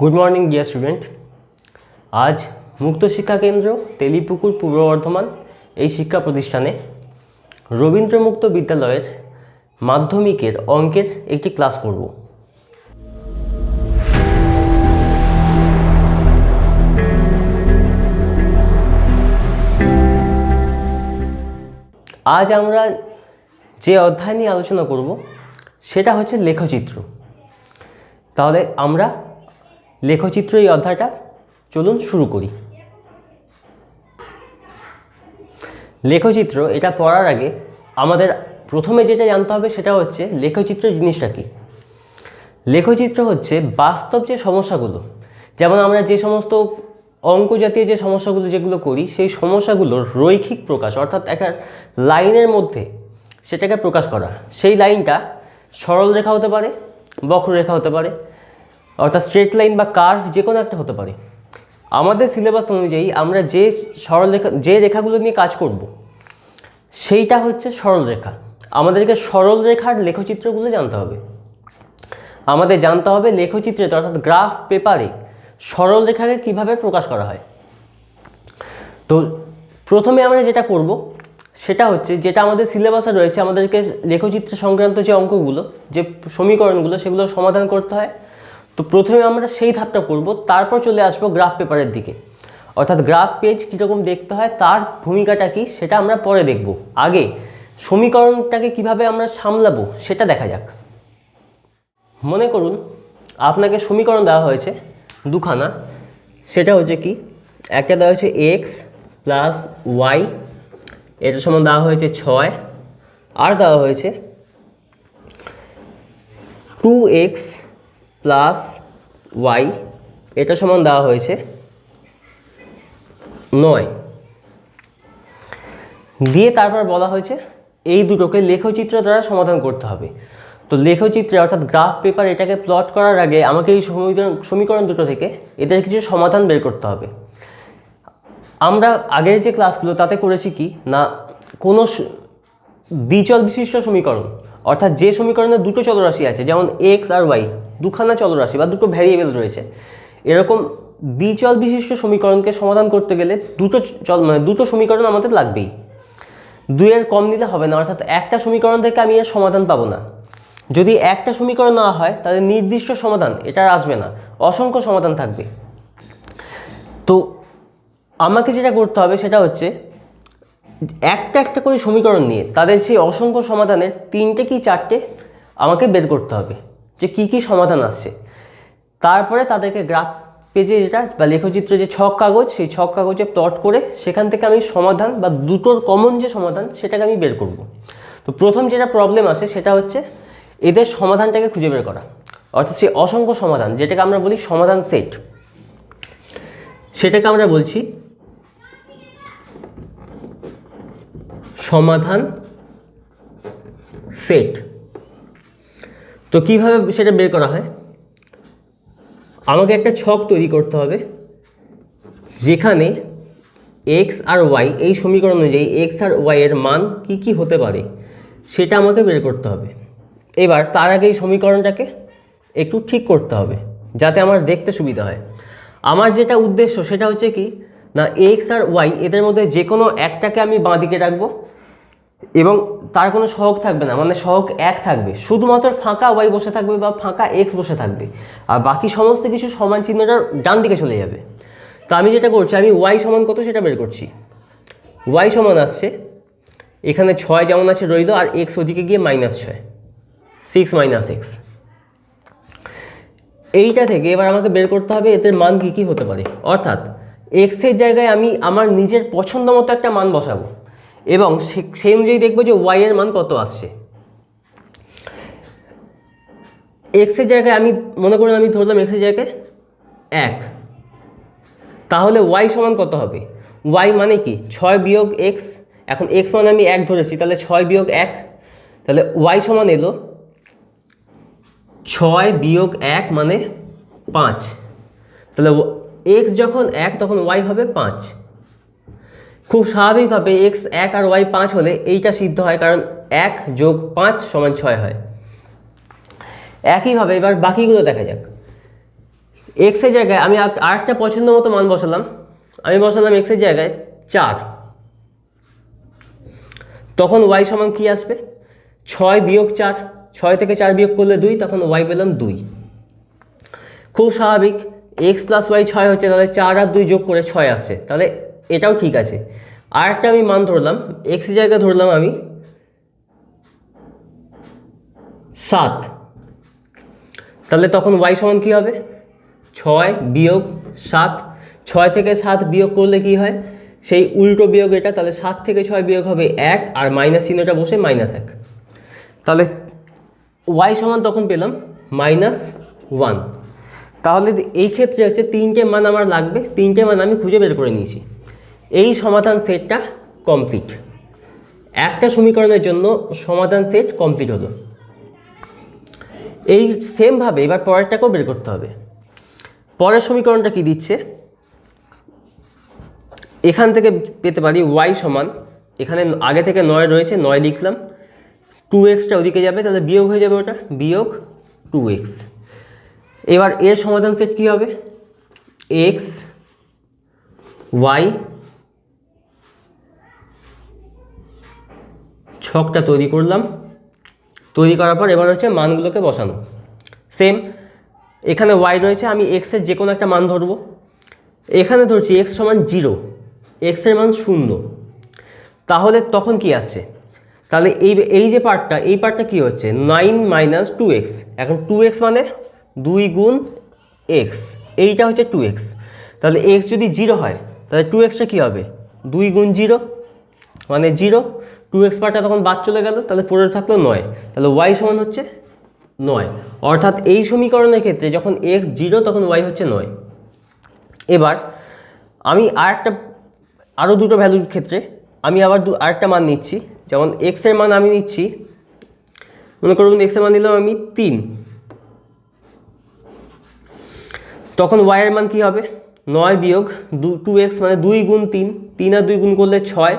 Good morning dear student. আজ মুক্ত শিক্ষা কেন্দ্র তেলিপুকুর পূর্ব বর্ধমান এই শিক্ষা প্রতিষ্ঠানে রবীন্দ্র মুক্ত বিদ্যালয়ের মাধ্যমিকের অঙ্কের একটি ক্লাস করব। আজ আমরা যে অধ্যায় নিয়ে আলোচনা করব সেটা হচ্ছে লেখচিত্র। তাহলে আমরা লেখচিত্র এই অধ্যায়টা চলুন শুরু করি। লেখচিত্র এটা পড়ার আগে আমাদের প্রথমে যেটা জানতে হবে সেটা হচ্ছে লেখচিত্র জিনিসটা কি। লেখচিত্র হচ্ছে বাস্তব যে সমস্যাগুলো, যেমন আমরা যে সমস্ত অঙ্ক জাতীয় যে সমস্যাগুলো যেগুলো করি সেই সমস্যাগুলোর রৈখিক প্রকাশ, অর্থাৎ একটা লাইনের মধ্যে সেটাকে প্রকাশ করা। সেই লাইনটা সরল রেখা হতে পারে, বক্ররেখা হতে পারে, অর্থাৎ স্ট্রেট লাইন বা কার্ভ যে কোনো একটা হতে পারে। আমাদের সিলেবাস অনুযায়ী আমরা যে যে রেখাগুলো নিয়ে কাজ করব সেইটা হচ্ছে সরল রেখা। আমাদেরকে সরল রেখার লেখচিত্রগুলো জানতে হবে। আমাদের জানতে হবে লেখচিত্রে অর্থাৎ গ্রাফ পেপারে সরল রেখাকে কিভাবে প্রকাশ করা হয়। তো প্রথমে আমরা যেটা করব সেটা হচ্ছে, যেটা আমাদের সিলেবাসে রয়েছে, আমাদেরকে লেখচিত্র সংক্রান্ত যে অঙ্কগুলো, যে সমীকরণগুলো, সেগুলো সমাধান করতে হয়। তো প্রথমে আমরা সেই ধাপটা করব, তারপর চলে আসবো গ্রাফ পেপারের দিকে। অর্থাৎ গ্রাফ পেজ কীরকম দেখতে হয়, তার ভূমিকাটা কী, সেটা আমরা পরে দেখব। আগে সমীকরণটাকে কিভাবে আমরা সামলাবো সেটা দেখা যাক। মনে করুন আপনাকে সমীকরণ দেওয়া হয়েছে দুখানা। সেটা হচ্ছে কি, একটা দেওয়া হয়েছে এক্স প্লাস ওয়াই, এটা সমান দেওয়া হয়েছে 6, আর দেওয়া হয়েছে 2x প্লাস ওয়াই, এটা সমান দেওয়া হয়েছে 9 দিয়ে তারপর বলা হয়েছে এই দুটোকে লেখচিত্র দ্বারা সমাধান করতে হবে। তো লেখচিত্রে অর্থাৎ গ্রাফ পেপার এটাকে প্লট করার আগে আমাকে এই সমীকরণ দুটো থেকে এদের কিছু সমাধান বের করতে হবে। আমরা আগের যে ক্লাসগুলো তাতে করেছি কি না, কোনো দ্বিচল বিশিষ্ট সমীকরণ, অর্থাৎ যে সমীকরণে দুটো চলরাশি আছে, যেমন এক্স আর ওয়াই, দুখানা চলরাশি বা দুটো ভ্যারিয়েবল রয়েছে, এরকম দ্বিচল বিশিষ্ট সমীকরণকে সমাধান করতে গেলে দুটো সমীকরণ আমাদের লাগবেই। দুইয়ের কম নিলে হবে না, অর্থাৎ একটা সমীকরণ থেকে আমি এর সমাধান পাবো না। যদি একটা সমীকরণ না হয় তাহলে নির্দিষ্ট সমাধান এটা আসবে না, অসংখ্য সমাধান থাকবে। তো আমাকে যেটা করতে হবে সেটা হচ্ছে একটা একটা করে সমীকরণ নিয়ে তাদের সেই অসংখ্য সমাধানের 3টে কি 4টে আমাকে বের করতে হবে যে কি কি সমাধান আসছে। তারপরে তাদেরকে গ্রাফ পেজে যেটা বা লেখচিত্রে যে ছক কাগজ, সেই ছক কাগজে প্লট করে সেখান থেকে আমি সমাধান বা দুটোর কমন যে সমাধান সেটাকে আমি বের করব। তো প্রথম যেটা প্রবলেম আসে সেটা হচ্ছে এদের সমাধানটাকে খুঁজে বের করা, অর্থাৎ সেই অসংখ্য সমাধান যেটাকে আমরা বলি সমাধান সেট, সেটাকে আমরা বলছি সমাধান সেট। তো কিভাবে সেটা বের করা হয়, আমাকে একটা ছক তৈরি করতে হবে যেখানে এক্স আর ওয়াই, এই সমীকরণ অনুযায়ী এক্স আর ওয়াই এর মান কি কি হতে পারে সেটা আমাকে বের করতে হবে। এবার তার আগে এই সমীকরণটাকে একটু ঠিক করতে হবে যাতে আমার দেখতে সুবিধা হয়। আমার যেটা উদ্দেশ্য সেটা হচ্ছে কি না, এক্স আর ওয়াই এদের মধ্যে যে কোনো একটাকে আমি বাঁ দিকে রাখবো এবং তার কোনো সহগ থাকবে না, মানে সহগ 1 থাকবে, শুধুমাত্র ফাঁকা ওয়াই বসে থাকবে বা ফাঁকা এক্স বসে থাকবে, আর বাকি সমস্ত কিছু সমান চিহ্নটা ডান দিকে চলে যাবে। তো আমি যেটা করছি, আমি ওয়াই সমান কত সেটা বের করছি। ওয়াই সমান আসছে এখানে 6 যেমন আছে রইল, আর এক্স ওদিকে গিয়ে -6, 6 - x। এইটা থেকে এবার আমাকে বের করতে হবে এদের মান কী কী হতে পারে, অর্থাৎ এক্সের জায়গায় আমি আমার নিজের পছন্দ মতো একটা মান বসাবো এবং সেই অনুযায়ী দেখবো যে ওয়াই এর মান কত আসছে। এক্সের জায়গায় আমি মনে করুন আমি ধরলাম এক্সের জায়গায় 1, তাহলে ওয়াই সমান কত হবে, ওয়াই মানে কি 6 বিয়োগ এক্স, এখন এক্স মানে আমি 1 ধরেছি, তাহলে 6 বিয়োগ 1, তাহলে ওয়াই সমান এলো 6 বিয়োগ 1 মানে 5, তাহলে এক্স যখন 1 তখন ওয়াই হবে 5। খুব স্বাভাবিকভাবে এক্স 1 আর ওয়াই 5 হলে এইটা সিদ্ধ হয়, কারণ 1 যোগ 5 সমান 6 হয়। একইভাবে এবার বাকিগুলো দেখা যাক। এক্সের জায়গায় আমি আরেকটা পছন্দ মতো মান বসালাম, আমি বসালাম এক্সের জায়গায় 4, তখন ওয়াই সমান কি আসবে? 6 বিয়োগ 4, 6 থেকে 4 বিয়োগ করলে 2, তখন ওয়াই পেলাম 2। খুব স্বাভাবিক, এক্স প্লাস ওয়াই 6 হচ্ছে, তাহলে 4 আর 2 যোগ করে 6 আসছে, তাহলে এটাও ঠিক আছে। আরেকটা আমি মান ধরলাম, এক্সের জায়গায় ধরলাম আমি 7, তাহলে তখন ওয়াই সমান কী হবে? 6 বিয়োগ 7, 6 থেকে 7 বিয়োগ করলে কি হয়? সেই উল্টো বিয়োগ এটা, তাহলে 7 থেকে 6 বিয়োগ হবে 1, আর মাইনাস চিহ্নটা বসে -1, তাহলে ওয়াই সমান তখন পেলাম -1। তাহলে এই ক্ষেত্রে হচ্ছে 3টে মান আমার লাগবে, 3টে মান আমি খুঁজে বের করে নিয়েছি। এই সমাধান সেটটা কমপ্লিট, একটা সমীকরণের জন্য সমাধান সেট কমপ্লিট হলো। এই সেমভাবে এবার পরেরটাকেও বের করতে হবে। পরের সমীকরণটা কি দিচ্ছে? এখান থেকে পেতে পারি ওয়াই সমান, এখানে আগে থেকে 9 রয়েছে, 9 লিখলাম, 2xটা ওদিকে যাবে, তাহলে বিয়োগ হয়ে যাবে, ওটা বিয়োগ 2x। এবার এর সমাধান সেট কি হবে? x y, ছকটা তৈরি করলাম, তৈরি করার পর এবার হচ্ছে মানগুলোকে বসানো। সেম, এখানে y রয়েছে, আমি x এর যে কোনো একটা মান ধরবো। এখানে ধরছি x সমান 0, x এর মান 0, তাহলে তখন কি আসছে? তাহলে এই যে পার্টটা, এই পার্টটা কি হচ্ছে? 9 - 2x। এখন 2x মানে 2 গুণ x, এইটা হচ্ছে 2x। তাহলে x যদি 0 হয়, তাহলে 2xটা কী হবে? 2 গুণ 0 মানে 0, 2x পার্টটা তখন বাদ চলে গেল, তাহলে পড়ে থাকলো 9, তাহলে y সমান হচ্ছে 9। অর্থাৎ এই সমীকরণের ক্ষেত্রে যখন x 0 তখন y হচ্ছে 9। এবার আমি আরও দুটো ভ্যালুর ক্ষেত্রে আমি আবার আরেকটা মান নিচ্ছি, যেমন x এর মান আমি নিচ্ছি, মনে করুন x এর মান নিলাম আমি 3, তখন y এর মান কি হবে? 9 বিয়োগ 2x মানে 2 গুণ 3, 3 আর 2 গুণ করলে 6,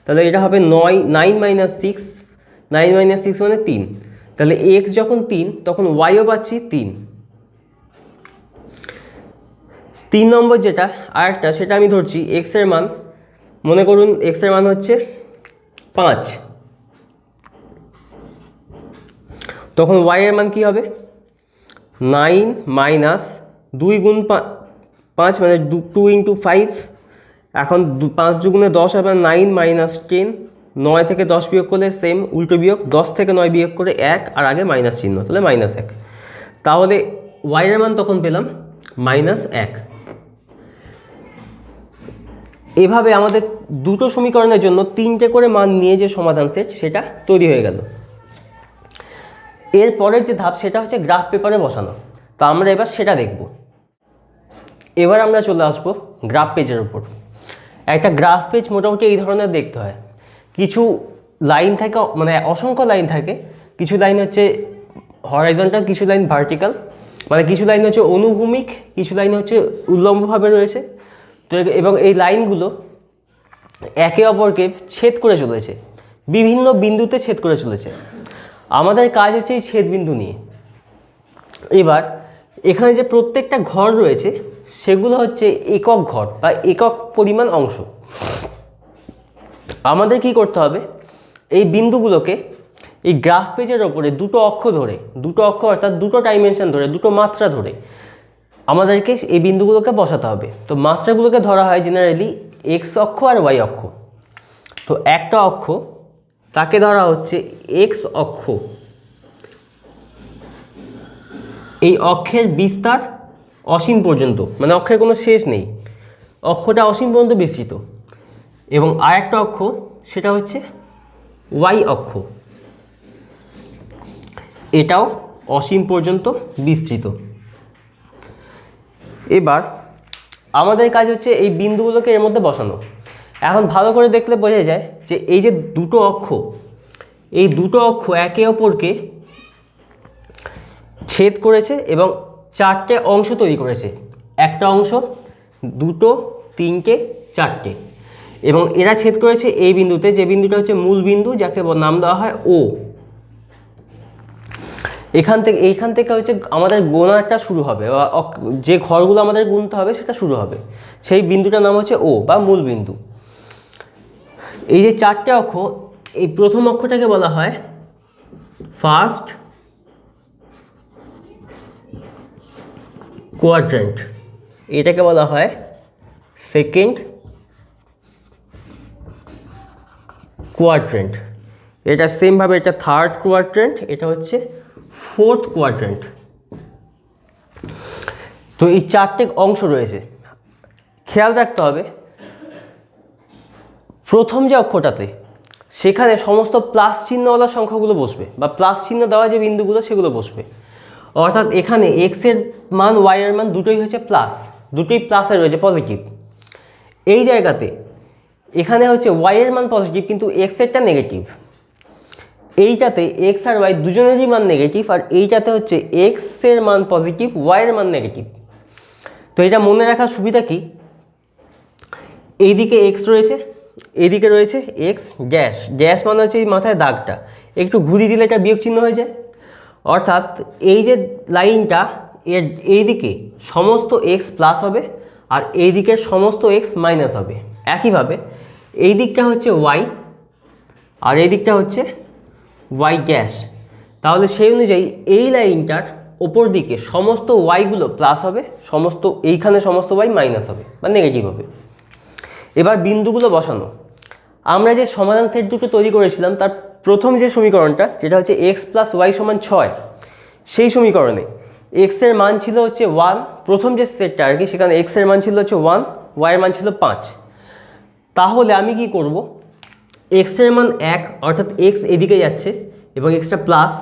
তাহলে এটা হবে 9 - 6, 9 - 6 মানে 3, তাহলে x যখন 3 তখন yও পাচ্ছি 3। 3 নম্বর যেটা আরেকটা, সেটা আমি ধরছি x এর মান, মনে করুন x এর মান হচ্ছে 5, তখন y এর মান কি হবে? 9 মাইনাস 2 গুণ 5 মানে 2 × 5, এখন 5 দুগুণে 10 হবে, 9 - 10, 9 থেকে 10 বিয়োগ করলে সেম উল্টো বিয়োগ, 10 থেকে 9 বিয়োগ করে 1, আর আগে মাইনাস চিহ্ন, তাহলে -1, তাহলে y এর মান তখন পেলাম -1। এভাবে আমাদের দুটো সমীকরণের জন্য 3টে করে মান নিয়ে যে সমাধান সেট, সেটা তৈরি হয়ে গেল। এরপরের যে ধাপ, সেটা হচ্ছে গ্রাফ পেপারে বসানো। তো আমরা এবার সেটা দেখব। এবার আমরা চলে আসব গ্রাফ পেজের উপর। একটা গ্রাফ পেজ মোটামুটি এই ধরনের দেখতে হয়, কিছু লাইন থাকে, মানে অসংখ্য লাইন থাকে, কিছু লাইন হচ্ছে হরাইজন্টাল, কিছু লাইন ভার্টিক্যাল, মানে কিছু লাইন হচ্ছে অনুভূমিক, কিছু লাইন হচ্ছে উল্লম্বভাবে রয়েছে। তো এবং এই লাইনগুলো একে অপরকে ছেদ করে চলেছে, বিভিন্ন বিন্দুতে ছেদ করে চলেছে। আমাদের কাজ হচ্ছে এই ছেদ বিন্দু নিয়ে। এবার এখানে যে প্রত্যেকটা ঘর রয়েছে, সেগুলো হচ্ছে একক ঘর বা একক পরিমাণ অংশ। আমাদের কি করতে হবে? এই বিন্দুগুলোকে এই গ্রাফ পেজের ওপরে দুটো অক্ষ অর্থাৎ দুটো ডাইমেনশন ধরে, দুটো মাত্রা ধরে আমাদেরকে এই বিন্দুগুলোকে বসাতে হবে। তো মাত্রাগুলোকে ধরা হয় জেনারেলি এক্স অক্ষ আর ওয়াই অক্ষ। তো একটা অক্ষ, তাকে ধরা হচ্ছে এক্স অক্ষ। এই অক্ষের বিস্তার অসীম পর্যন্ত, মানে অক্ষের কোনো শেষ নেই, অক্ষটা অসীম পর্যন্ত বিস্তৃত। এবং আরেকটা অক্ষ, সেটা হচ্ছে ওয়াই অক্ষ, এটাও অসীম পর্যন্ত বিস্তৃত। এবার আমাদের কাজ হচ্ছে এই বিন্দুগুলোকে এর মধ্যে বসানো। এখন ভালো করে দেখলে বোঝা যায় যে এই যে দুটো অক্ষ, এই দুটো অক্ষ একে অপরকে ছেদ করেছে এবং 4টে অংশ তৈরি করেছে। একটা অংশ, দুটো, 3টে, 4টে, এবং এরা ছেদ করেছে এই বিন্দুতে, যে বিন্দুটা হচ্ছে মূল বিন্দু, যাকে নাম দেওয়া হয় ও। এইখান থেকে হচ্ছে আমাদের গোনাটা শুরু হবে, যে ঘরগুলো আমাদের গুনতে হবে সেটা শুরু হবে। সেই বিন্দুটার নাম হচ্ছে ও বা মূল বিন্দু। এই যে 4টে অক্ষ, এই প্রথম অক্ষটাকে বলা হয় ফার্স্ট কোয়াড্রেন্ট, এটাকে বলা হয় সেকেন্ড কোয়াড্রেন্ট, এটা সেমভাবে এটা থার্ড কোয়াড্রেন্ট, এটা হচ্ছে ফোর্থ কোয়াড্রেন্ট। তো এই 4টে অংশ রয়েছে। খেয়াল রাখতে হবে প্রথম যে অক্ষটাতে সেখানে সমস্ত প্লাস চিহ্নওয়ালা সংখ্যাগুলো বসবে, বা প্লাস চিহ্ন দেওয়া যে বিন্দুগুলো সেগুলো বসবে। অর্থাৎ এখানে এক্স এর মান ওয়াই এর মান দুটোই হচ্ছে প্লাস, দুটোই প্লাসে রয়েছে, পজিটিভ। এই জায়গাতে এখানে হচ্ছে ওয়াই এর মান পজিটিভ কিন্তু এক্স এরটা নেগেটিভ। এইটাতে এক্স আর ওয়াই দুজনেরই মান নেগেটিভ, আর এইটাতে হচ্ছে এক্স এর মান পজিটিভ, ওয়াই এর মান নেগেটিভ। তো এটা মনে রাখার সুবিধা কি, এইদিকে এক্স রয়েছে, এদিকে রয়েছে এক্স ড্যাশ, ড্যাশ মানে হচ্ছে এই মাথায় দাগটা, একটু ঘুরিয়ে দিলে এটা বিয়োগ চিহ্ন হয়ে যায়। অর্থাৎ এই যে লাইনটা এর এইদিকে সমস্ত এক্স প্লাস হবে আর এই দিকের সমস্ত এক্স মাইনাস হবে। একইভাবে এই দিকটা হচ্ছে ওয়াই আর এই দিকটা হচ্ছে ওয়াই ড্যাশ, তাহলে সেই অনুযায়ী এই লাইনটার ওপর দিকে সমস্ত ওয়াইগুলো প্লাস হবে, সমস্ত এইখানে সমস্ত ওয়াই মাইনাস হবে বা নেগেটিভ হবে। এবার বিন্দুগুলো বসানো, আমরা যে সমাধান সেট দুটো তৈরি করেছিলাম তার প্রথম যে সমীকরণটা, যেটা হচ্ছে এক্স প্লাস ওয়াই সমান 6, সেই সমীকরণে এক্স এর মান ছিল হচ্ছে 1, প্রথম যে সেটটা আর কি, সেখানে এক্স এর মান ছিল হচ্ছে 1, ওয়াই এর মান ছিল 5। তাহলে আমি কি করব, এক্স এর মান 1 অর্থাৎ এক্স এদিকে যাচ্ছে এবং এক্সটা প্লাস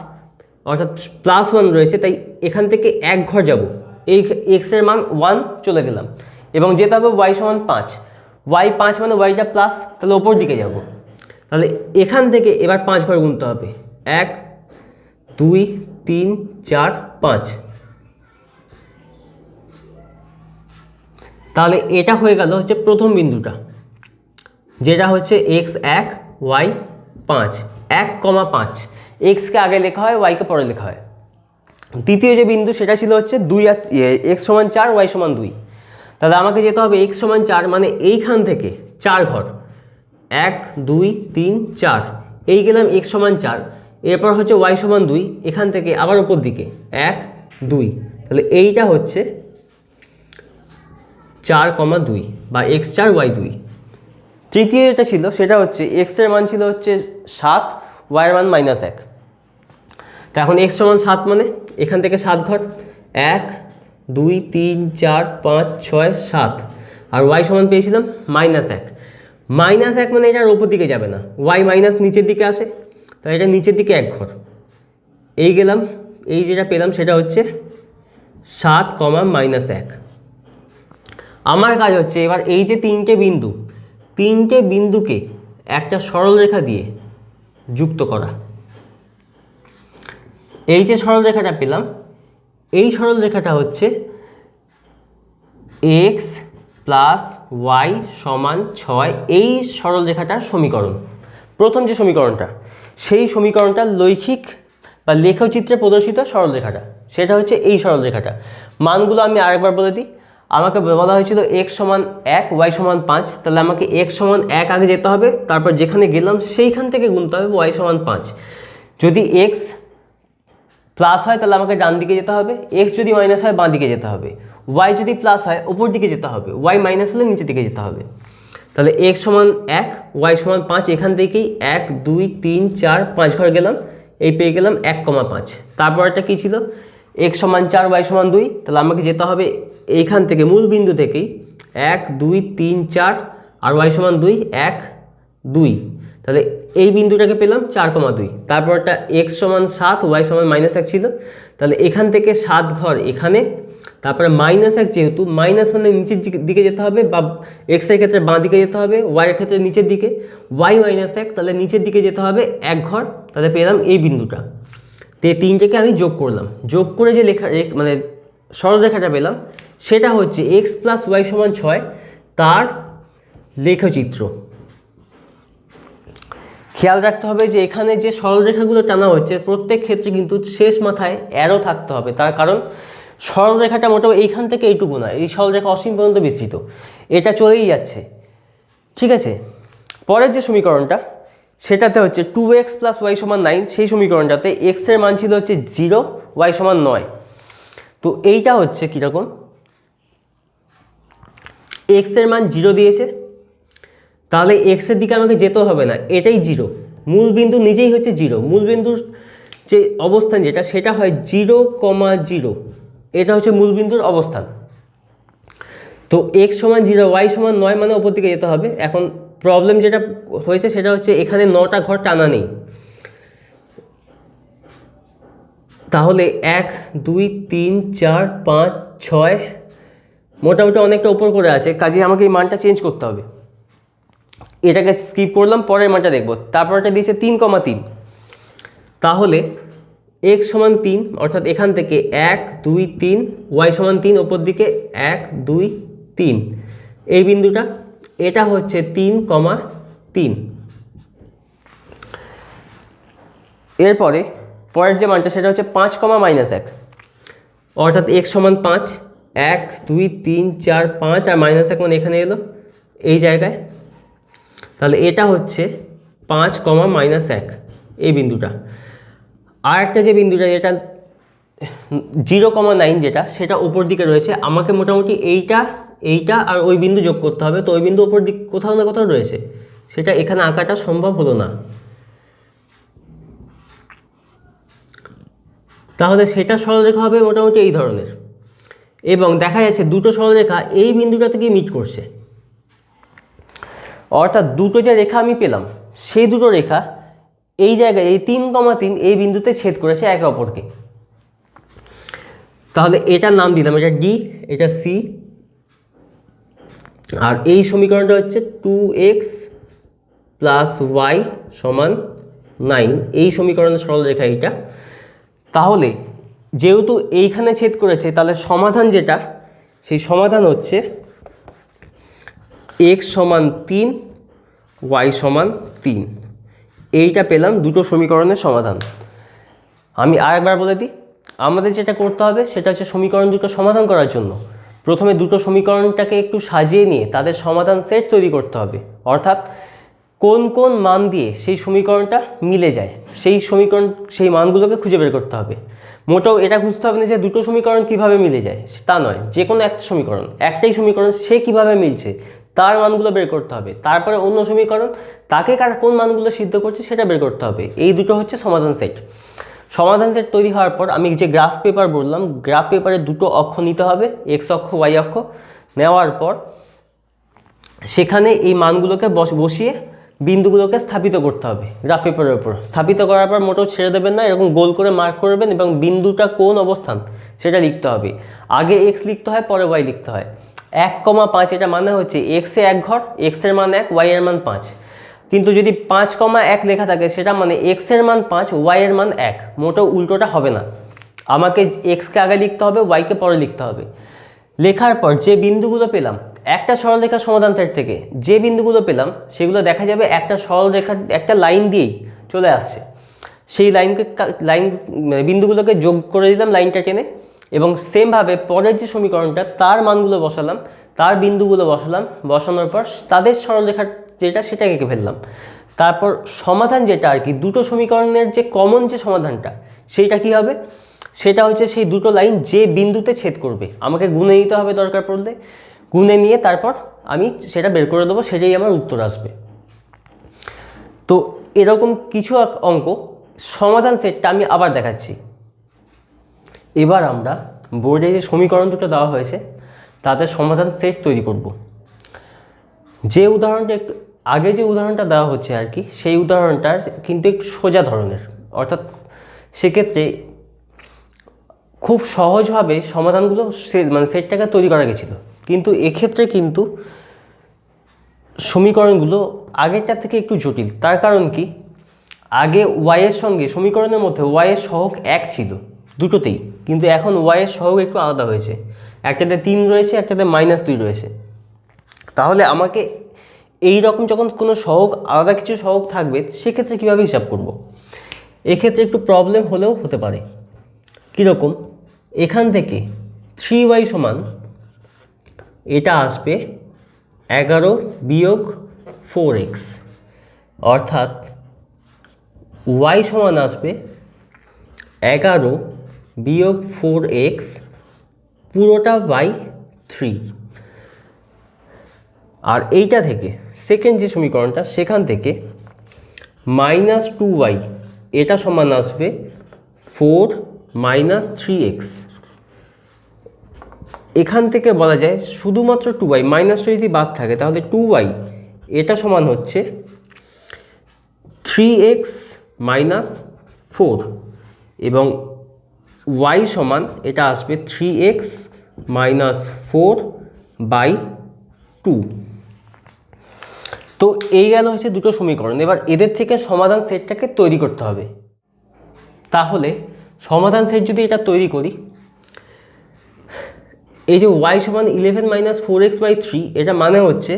অর্থাৎ +1 রয়েছে, তাই এখান থেকে এক ঘর যাব, এই এক্স এর মান 1 চলে গেলাম এবং যেতে হবে ওয়াই সমান 5, ওয়াই 5 মানে ওয়াইটা প্লাস, তাহলে ওপর দিকে যাব। তাহলে এখান থেকে এবার 5 ঘর গুনতে হবে, 1 2 3 4 5। তাহলে এটা হয়ে গেল হচ্ছে প্রথম বিন্দুটা, যেটা হচ্ছে x1 y5, 1,5। এক্সকে আগে লেখা হয়, ওয়াইকে পরে লেখা হয়। দ্বিতীয় যে বিন্দু সেটা ছিল হচ্ছে 2 আর x সমান 4 y সমান 2। তাহলে আমাকে যেতে হবে x সমান 4 মানে এইখান থেকে 4 ঘর, 1 2 3 4, এই গেলাম x সমান 4, এরপর হচ্ছে y সমান 2, এখান থেকে আবার উপর দিকে 1 2, তাহলে এইটা হচ্ছে 4,2 বা x4 y2। তৃতীয় যেটা ছিল সেটা হচ্ছে x এর মান ছিল হচ্ছে 7, y এর মান -1। তো এখন x সমান 7 মানে এখান থেকে 7 ঘর, 1 2 3 4 5 6 7, আর y সমান পেয়েছিলাম -1। -1 মানে এটার ওপর দিকে যাবে না, y মাইনাস নিচের দিকে আসে, তাই এটা নিচের দিকে এক ঘর, এই গেলাম, এই যেটা পেলাম সেটা হচ্ছে 7, -1। আমার কাজ হচ্ছে এবার এই যে তিনটে বিন্দুকে একটা সরল রেখা দিয়ে যুক্ত করা। এই যে সরল রেখাটা পেলাম, এই সরল রেখাটা হচ্ছে x প্লাস ওয়াই সমান 6, এই সরল রেখাটার সমীকরণ। প্রথম যে সমীকরণটা, সেই সমীকরণটার লৈখিক বা লেখচিত্রে প্রদর্শিত সরল রেখাটা, সেটা হচ্ছে এই সরল রেখাটা। মানগুলো আমি আরেকবার বলে দিই। আমাকে বলা হয়েছিল x সমান 1 y সমান 5, তাহলে আমাকে x সমান 1 আগে যেতে হবে, তারপর যেখানে গেলাম সেইখান থেকে গুনতে হবে y সমান 5। যদি x প্লাস হয় তাহলে আমাকে ডান দিকে যেতে হবে, x যদি মাইনাস হয় বাঁ দিকে যেতে হবে, y যদি প্লাস হয় ওপর দিকে যেতে হবে, y মাইনাস হলে নিচের দিকে যেতে হবে। তাহলে x সমান 1 y সমান 5, এখান থেকেই 1 2 3 4 5 ঘর গেলাম, এই পেয়ে গেলাম 1,5। তারপর একটা কী ছিল, x সমান 4 y সমান 2, তাহলে আমাকে যেতে হবে এইখান থেকে মূল বিন্দু থেকেই 1 2 3 4 আর y সমান 2 1 2, তাহলে এই বিন্দুটাকে পেলাম 4,2। তারপরটা x সমান 7 y সমান -1 ছিল, তাহলে এখান থেকে 7 ঘর এখানে, তারপরে -1 যেহেতু মাইনাস মানে নিচের দিকে যেতে হবে, বা x এর ক্ষেত্রে বাঁ দিকে যেতে হবে, y এর ক্ষেত্রে নিচের দিকে, y -1 তাহলে নিচের দিকে যেতে হবে 1 ঘর, তাহলে পেলাম এই বিন্দুটা। তো এই তিনটাকে আমি যোগ করলাম, যোগ করে যে মানে সরলরেখাটা পেলাম সেটা হচ্ছে x প্লাস ওয়াই সমান 6, তার লেখচিত্র। খেয়াল রাখতে হবে যে এখানে যে সরলরেখাগুলো টানা হচ্ছে প্রত্যেক ক্ষেত্রে কিন্তু শেষ মাথায় অ্যারো থাকতে হবে, তার কারণ সরলরেখাটা মোটামুটি এইখান থেকে এইটুকু না, এই সরলরেখা অসীম পর্যন্ত বিস্তৃত, এটা চলেই যাচ্ছে। ঠিক আছে, পরের যে সমীকরণটা সেটাতে হচ্ছে 2x + y = 9, সেই সমীকরণটাতে x এর মান ছিল হচ্ছে 0, y = 9। তো এইটা হচ্ছে কীরকম, x এর মান 0 দিয়েছে, তাহলে x এর দিকে আমাকে যেতে হবে না, এটাই 0, মূল বিন্দু নিজেই হচ্ছে 0, মূল বিন্দুর যে অবস্থান যেটা সেটা হয় 0, 0, এটা হচ্ছে মূল বিন্দুর অবস্থান। তো x = 0, y = 9 মানে ওপর দিকে যেতে হবে। এখন প্রবলেম যেটা হয়েছে সেটা হচ্ছে এখানে 9টা ঘর টানা নেই, তাহলে 1, 2, 3, 4, 5, 6 মোটামুটি অনেকটা উপর করে আছে, কাজে আমাকে এই মানটা চেঞ্জ করতে হবে। এটাকে স্কিপ করলাম, পরের মানটা দেখব। তারপরটা দিয়েছে 3,3, তাহলে x = 3, অর্থাৎ এখান থেকে 1, 2, 3, y = 3, ওপর দিকে 1, 2, 3, এই বিন্দুটা, এটা হচ্ছে 3,3। এরপরে পরের যে মানটা সেটা হচ্ছে 5, -1, অর্থাৎ x = 5, 1, 2, 3, 4, 5 আর -1 মানে এখানে এলো এই জায়গায়, তাহলে এটা হচ্ছে 5, -1, এই বিন্দুটা। আর একটা যে বিন্দুটা যেটা 0,9 যেটা, সেটা উপর দিকে রয়েছে, আমাকে মোটামুটি এইটা আর ওই বিন্দু যোগ করতে হবে। তো ওই বিন্দু উপর দিক কোথাও না কোথাও রয়েছে, সেটা এখানে আঁকাটা সম্ভব হলো না, তাহলে সেটা সরলরেখা হবে মোটামুটি এই ধরনের, এবং দেখা যাচ্ছে দুটো সরলরেখা এই বিন্দুটা থেকে মিট করছে, অর্থাৎ দুটো যে রেখা আমি পেলাম সেই দুটো রেখা এই জায়গায় এই 3,3 এই বিন্দুতে ছেদ করেছে একে অপরকে। তাহলে এটার নাম দিলাম, এটা ডি, এটা সি, আর এই সমীকরণটা হচ্ছে 2x + y = 9, এই সমীকরণের সরলরেখা এইটা। তাহলে যেহেতু এইখানে ছেদ করেছে, তাহলে সমাধান যেটা, সেই সমাধান হচ্ছে x = 3, y = 3, এইটা পেলাম দুটো সমীকরণের সমাধান। আমি আরেকবার বলে দিই, আমাদের যেটা করতে হবে সেটা হচ্ছে সমীকরণ দুটো সমাধান করার জন্য প্রথমে দুটো সমীকরণটাকে একটু সাজিয়ে নিয়ে তাদের সমাধান সেট তৈরি করতে হবে, অর্থাৎ কোন কোন মান দিয়ে সেই সমীকরণটা মিলে যায় সেই মানগুলোকে খুঁজে বের করতে হবে। মোটেও এটা খুঁজতে হবে না যে দুটো সমীকরণ কিভাবে মিলে যায়, তা নয়, যে কোনো একটা সমীকরণ, একটাই সমীকরণ, সে কিভাবে মিলছে তার মানগুলো বের করতে হবে, তারপরে অন্য সমীকরণ তাকে কোন মানগুলো সিদ্ধ করছে সেটা বের করতে হবে। এই দুটো হচ্ছে সমাধান সেট। সমাধান সেট তৈরি হওয়ার পর আমি যে গ্রাফ পেপার বললাম, গ্রাফ পেপারে দুটো অক্ষ নিতে হবে, এক্স অক্ষ, ওয়াই অক্ষ, নেওয়ার পর সেখানে এই মানগুলোকে বসিয়ে বিন্দুগুলোকে স্থাপিত করতে হবে গ্রাফ পেপারের উপর। স্থাপিত করার পর মোটেও ছেড়ে দেবেন না, এরকম গোল করে মার্ক করবেন এবং বিন্দুটা কোন অবস্থান সেটা লিখতে হবে। আগে এক্স লিখতে হয়, পরে ওয়াই লিখতে হয়। 1,5 এটা মানে হচ্ছে এক্সে 1 ঘর, এক্স এর মান 1, ওয়াই এর মান 5। কিন্তু যদি 5,1 লেখা থাকে সেটা মানে এক্স এর মান 5, ওয়াই এর মান 1, মোটেও উল্টোটা হবে না। আমাকে এক্সকে আগে লিখতে হবে, ওয়াইকে পরে লিখতে হবে। লেখার পর যে বিন্দুগুলো পেলাম একটা সরলরেখার সমাধান সেট থেকে, যে বিন্দুগুলো পেলাম সেগুলো দেখা যাবে একটা সরলরেখার একটা লাইন দিয়েই চলে আসছে। সেই বিন্দুগুলোকে যোগ করে দিলাম লাইনটা টেনে, এবং সেমভাবে পরের যে সমীকরণটা তার মানগুলো বসালাম, তার বিন্দুগুলো বসালাম, বসানোর পর তাদের সরলরেখার যেটা সেটা এঁকে ফেললাম। তারপর সমাধান যেটা আর কি, দুটো সমীকরণের যে কমন যে সমাধানটা সেইটা কি হবে, সেটা হচ্ছে সেই দুটো লাইন যে বিন্দুতে ছেদ করবে আমাকে গুণে নিতে হবে, দরকার পড়লে গুণে নিয়ে তারপর আমি সেটা বের করে দেবো, সেটাই আমার উত্তর আসবে। তো এরকম কিছু অঙ্ক সমাধান সেটটা আমি আবার দেখাচ্ছি। এবার আমরা বোর্ডে যে সমীকরণ দুটো দেওয়া হয়েছে তাদের সমাধান সেট তৈরি করব। যে উদাহরণটা একটু আগে যে উদাহরণটা দেওয়া হচ্ছে আর কি, সেই উদাহরণটার কিন্তু একটু সোজা ধরনের, অর্থাৎ সেক্ষেত্রে খুব সহজভাবে সমাধানগুলো সেটটাকে তৈরি করা গেছিলো। কিন্তু এক্ষেত্রে কিন্তু সমীকরণগুলো আগেরটার থেকে একটু জটিল। তার কারণ কি, আগে ওয়াইয়ের সঙ্গে সমীকরণের মধ্যে ওয়াইয়ের সহগ 1 ছিল দুটোতেই, কিন্তু এখন ওয়াইয়ের সহগ একটু আলাদা হয়েছে, একটাতে 3 রয়েছে, একটাতে -2 রয়েছে। তাহলে আমাকে এই রকম যখন কোনো সহগ আলাদা কিছু সহগ থাকবে সেক্ষেত্রে কীভাবে হিসাব করব। এক্ষেত্রে একটু প্রবলেম হলেও হতে পারে। কীরকম, এখান থেকে 3y সমান এটা আসবে 11 বিয়োগ 4x, অর্থাৎ y সমান আসবে 11 বিয়োগ 4x পুরোটা বাই 3। আর এইটা থেকে সেকেন্ড যে সমীকরণটা সেখান থেকে -2y এটা সমান আসবে 4 - 3x। এখান থেকে বলা যায় শুধুমাত্র 2y, -2 যদি বাদ থাকে তাহলে 2y এটা সমান হচ্ছে 3x - 4 এবং y সমান এটা আসবে 3x - 4 বাই 2। তো এই গেল হচ্ছে দুটো সমীকরণ। এবার এদের থেকে সমাধান সেটটাকে তৈরি করতে হবে। তাহলে সমাধান সেট যদি এটা তৈরি করি, এই যে y সমান 11 - 4x বাই 3, এটা মানে হচ্ছে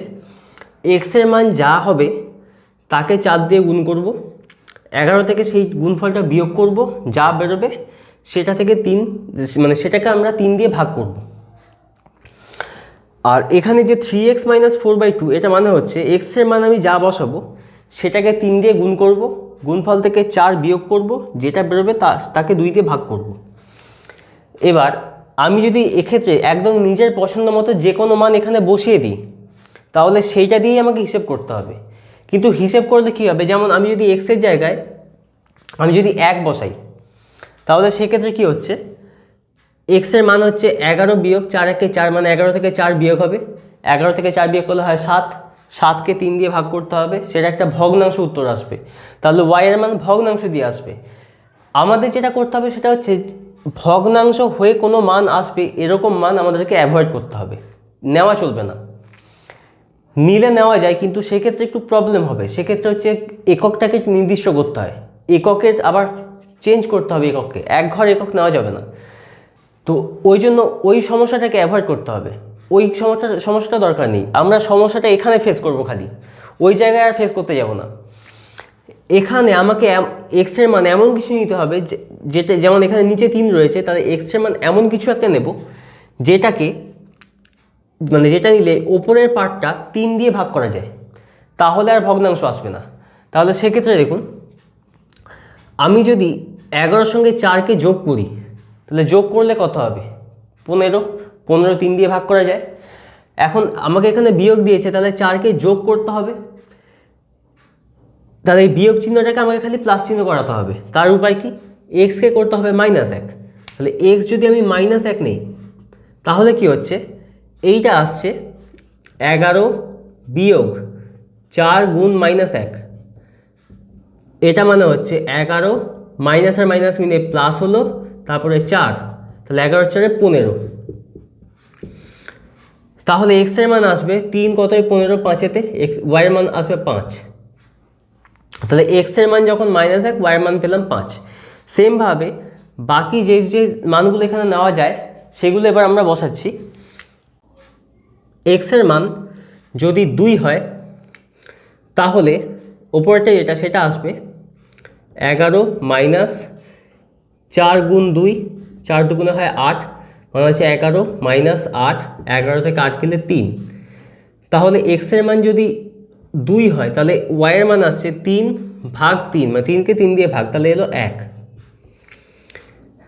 x এর মান যা হবে তাকে 4 দিয়ে গুণ করব, 11 থেকে সেই গুণফলটা বিয়োগ করব, যা বেরোবে সেটা থেকে 3 মানে সেটাকে আমরা 3 দিয়ে ভাগ করব। আর এখানে যে 3x - 4/2 এটা মানে হচ্ছে x এর মান আমি যা বসাবো সেটাকে 3 দিয়ে গুণ করব, গুণফল থেকে 4 বিয়োগ করব, যেটা বেরোবে তাকে 2 দিয়ে ভাগ করব। এবার আমি যদি এক্ষেত্রে একদম নিজের পছন্দ মতো যে কোনো মান এখানে বসিয়ে দিই তাহলে সেইটা দিয়েই আমাকে হিসেব করতে হবে। কিন্তু হিসেব করলে কী হবে, যেমন আমি যদি x এর জায়গায় আমি যদি 1 বসাই তাহলে সেক্ষেত্রে কী হচ্ছে, x এর মান হচ্ছে 11 বিয়োগ 4 একে 4 মানে 11 থেকে 4 বিয়োগ হবে, 11 থেকে 4 বিয়োগ করলে হয় 7, 7কে 3 দিয়ে ভাগ করতে হবে, সেটা একটা ভগ্নাংশ উত্তর আসবে। তাহলে y এর মান ভগ্নাংশ দিয়ে আসবে। আমাদের যেটা করতে হবে সেটা হচ্ছে ভগ্নাংশ হয়ে কোনো মান আসবে এরকম মান আমাদেরকে অ্যাভয়েড করতে হবে, নেওয়া চলবে না। নিলে নেওয়া যায় কিন্তু সেক্ষেত্রে একটু প্রবলেম হবে। সেক্ষেত্রে হচ্ছে এককটাকে নির্দিষ্ট করতে হয়, এককের আবার চেঞ্জ করতে হবে, একককে এক ঘর একক নেওয়া যাবে না। তো ওই জন্য ওই সমস্যাটাকে অ্যাভয়েড করতে হবে, ওই সমস্যাটা দরকার নেই। আমরা সমস্যাটা এখানে ফেস করব, খালি ওই জায়গায় আর ফেস করতে যাব না। এখানে আমাকে এক্স এর মান এমন কিছু নিতে হবে যেটা, যেমন এখানে নিচে 3 রয়েছে, তাহলে এক্স এর মান এমন কিছু একটা নেব যেটাকে মানে যেটা নিলে ওপরের পার্টটা 3 দিয়ে ভাগ করা যায়, তাহলে আর ভগ্নাংশ আসবে না। তাহলে সেক্ষেত্রে দেখুন, আমি যদি 11-র সঙ্গে 4কে যোগ করি তাহলে যোগ করলে কত হবে, 15, 15 3 দিয়ে ভাগ করা যায়। এখন আমাকে এখানে বিয়োগ দিয়েছে, তাহলে 4কে যোগ করতে হবে, তাহলে এই বিয়োগ চিহ্নটাকে আমাকে খালি প্লাস চিহ্ন করাতে হবে। তার উপায় কি, এক্সকে করতে হবে -1। তাহলে এক্স যদি আমি -1 নেই তাহলে কি হচ্ছে, এইটা আসছে 11 বিয়োগ 4 গুণ -1, এটা মানে হচ্ছে 11 মাইনাস আর মাইনাস মিলে প্লাস হলো, তারপরে 4, তাহলে 11 4 15। তাহলে এক্স এর মান আসবে 3 কতই 15 5-এতে, এক্স ওয়াই এর মান আসবে 5। তাহলে এক্স এর মান যখন -1, ওয়াই এর মান পেলাম 5। সেমভাবে বাকি যে যে মানগুলো এখানে নেওয়া যায় সেগুলো এবার আমরা বসাচ্ছি। এক্স এর মান যদি 2 হয় তাহলে ওপরটা যেটা সেটা আসবে 11 মাইনাস 4 গুণ 2, 4 দুগুণে হয় 8, মানে হচ্ছে 11 মাইনাস 8, 11 থেকে 8 গেলে 3। তাহলে এক্স এর মান যদি 2 হয় তাহলে ওয়াই এর মান আসছে 3 ভাগ 3, মানে 3কে 3 দিয়ে ভাগ, তাহলে এলো 1।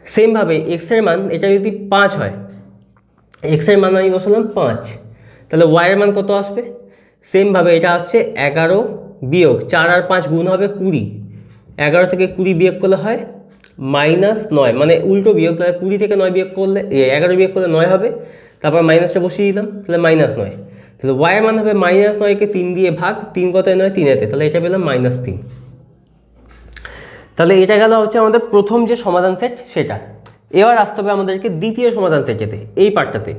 সেমভাবে এক্স এর মান এটা যদি 5 হয়, এক্স এর মান আমি বসালাম 5, তাহলে ওয়াই এর মান কত আসবে, সেমভাবে এটা আসছে 11 বিয়োগ 4 আর 5 গুণ হবে 20, 11 থেকে 20 বিয়োগ করলে হয় -9, মানে উল্টো বিয়োগ, তাহলে 20 থেকে 9 বিয়োগ করলে 11 বিয়োগ করলে 9 হবে, তারপর মাইনাসটা বসিয়ে দিলাম, তাহলে -9। তাহলে ওয়াই এর মান হবে -9কে 3 দিয়ে ভাগ, 3 কত 9 3-এতে, তাহলে এটা পেলাম -3। তাহলে এটা গেল হচ্ছে আমাদের প্রথম যে সমাধান সেট সেটা। এবার আসতে হবে আমাদেরকে দ্বিতীয় সমাধান সেটেতে, এই পার্টটাতে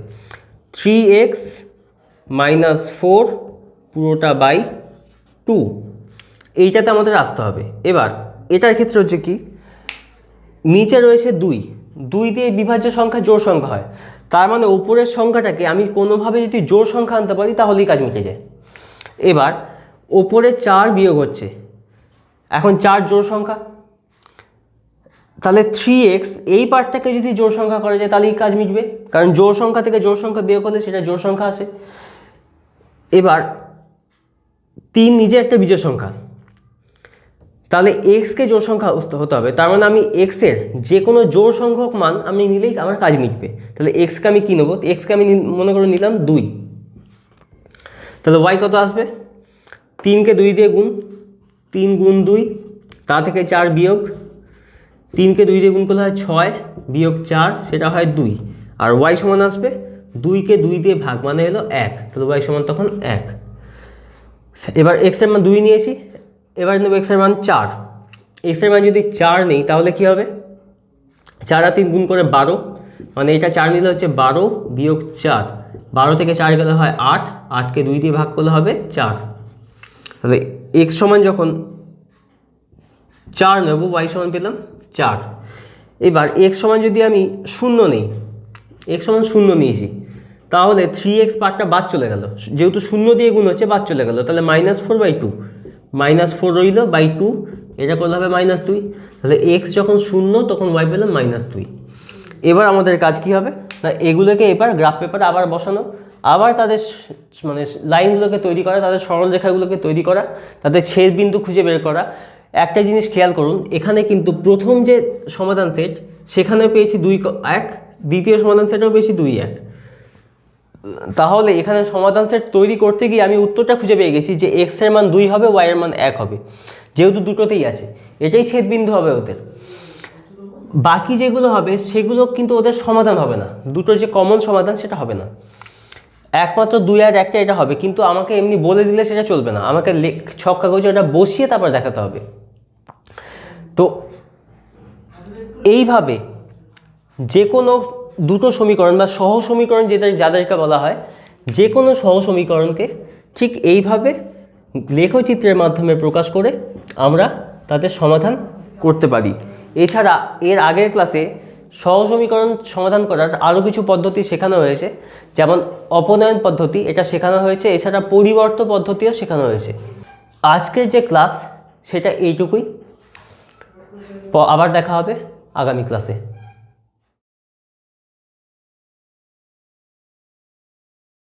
3x - 4 পুরোটা বাই 2, এইটাতে আমাদের আসতে হবে। এবার এটার ক্ষেত্রে হচ্ছে কি, নিচে রয়েছে 2 দিয়ে বিভাজ্য সংখ্যা জোড় সংখ্যা হয়, তার মানে উপরের সংখ্যাটাকে আমি কোনোভাবে যদি জোড় সংখ্যা আনতে পারি তাহলেই কাজ মিটে যায়। এবার ওপরে 4 বিয়োগ হচ্ছে, এখন 4 জোড় সংখ্যা, তাহলে 3x এই পার্টটাকে যদি জোড় সংখ্যা করা যায় তাহলেই কাজ মিটবে, কারণ জোড় সংখ্যা থেকে জোড় সংখ্যা বিয়োগ করলে সেটা জোড় সংখ্যা আসে। এবার 3 নিজে একটা বিজোড় সংখ্যা, তাহলে এক্সকে জোড় সংখ্যা হতে হবে, তার মানে আমি এক্সের যে কোনো জোড় সংখ্যক মান আমি নিলেই আমার কাজ মিটবে। তাহলে এক্সকে আমি কী নেবো, এক্সকে আমি মনে করে নিলাম 2, তাহলে ওয়াই কত আসবে, 3কে 2 দিয়ে গুণ, 3 গুণ 2, তা থেকে 4 বিয়োগ, 3কে 2 দিয়ে গুণ করলে হয় 6 বিয়োগ 4, সেটা হয় 2, আর ওয়াই সমান আসবে 2কে 2 দিয়ে ভাগ মানে হলো 1, তাহলে ওয়াই সমান তখন 1। এবার এক্সের মান 2 নিয়েছি, এবার নেব এক্সের মান 4, এক্সের মান যদি 4 নেই তাহলে কি হবে, 4 আর 3 গুণ করে 12, মানে এটা 4 নিলে হচ্ছে 12 বিয়োগ 4, 12 থেকে 4 গেলে হয় 8, 8কে 2 দিয়ে ভাগ করলে হবে 4, তাহলে এক্স সমান যখন 4 নেব ওয়াই সমান পেলাম 4। এবার এক্স সমান যদি আমি 0 নেই, এক্স সমান 0 নিয়েছি, তাহলে 3x পার্টটা বাদ চলে গেল, যেহেতু 0 দিয়ে গুণ হচ্ছে বাদ চলে গেল, তাহলে -4/2, -4 রইল বাই 2, এটা করলে হবে -2, তাহলে এক্স যখন 0 তখন ওয়াই পেলাম -2। এবার আমাদের কাজ কি হবে না, এগুলোকে এবার গ্রাফ পেপারে আবার বসানো, আবার তাদের মানে লাইনগুলোকে তৈরি করা, তাদের সরল রেখাগুলোকে তৈরি করা, তাদের ছেদ বিন্দু খুঁজে বের করা। একটা জিনিস খেয়াল করুন, এখানে কিন্তু প্রথম যে সমাধান সেট সেখানেও পেয়েছি 2, 1, দ্বিতীয় সমাধান সেটেও পেয়েছি 2, 1, তাহলে এখানে সমাধান সেট তৈরি করতে গিয়ে আমি উত্তরটা খুঁজে পেয়ে গেছি যে এক্স এর মান 2 হবে, ওয়াই এর মান 1 হবে, যেহেতু দুটোতেই আছে, এটাই ছেদ বিন্দু হবে ওদের। বাকি যেগুলো হবে সেগুলো কিন্তু ওদের সমাধান হবে না, দুটোর যে কমন সমাধান সেটা হবে না, একমাত্র 2 আর 1টা এটা হবে, কিন্তু আমাকে এমনি বলে দিলে সেটা চলবে না, আমাকে ছক কাগজে ওটা বসিয়ে তারপর দেখাতে হবে। তো এইভাবে যে কোনো দুটো সমীকরণ বা সহ সমীকরণ যাদেরকে বলা হয়, যে কোনো সহ সমীকরণকে ঠিক এইভাবে লেখচিত্রের মাধ্যমে প্রকাশ করে আমরা তাদের সমাধান করতে পারি। এছাড়া এর আগের ক্লাসে সহ সমীকরণ সমাধান করার আরও কিছু পদ্ধতি শেখানো হয়েছে, যেমন অপনয়ন পদ্ধতি, এটা শেখানো হয়েছে, এছাড়া পরিবর্ত পদ্ধতিও শেখানো হয়েছে। আজকের যে ক্লাস সেটা এইটুকুই, আবার দেখা হবে আগামী ক্লাসে।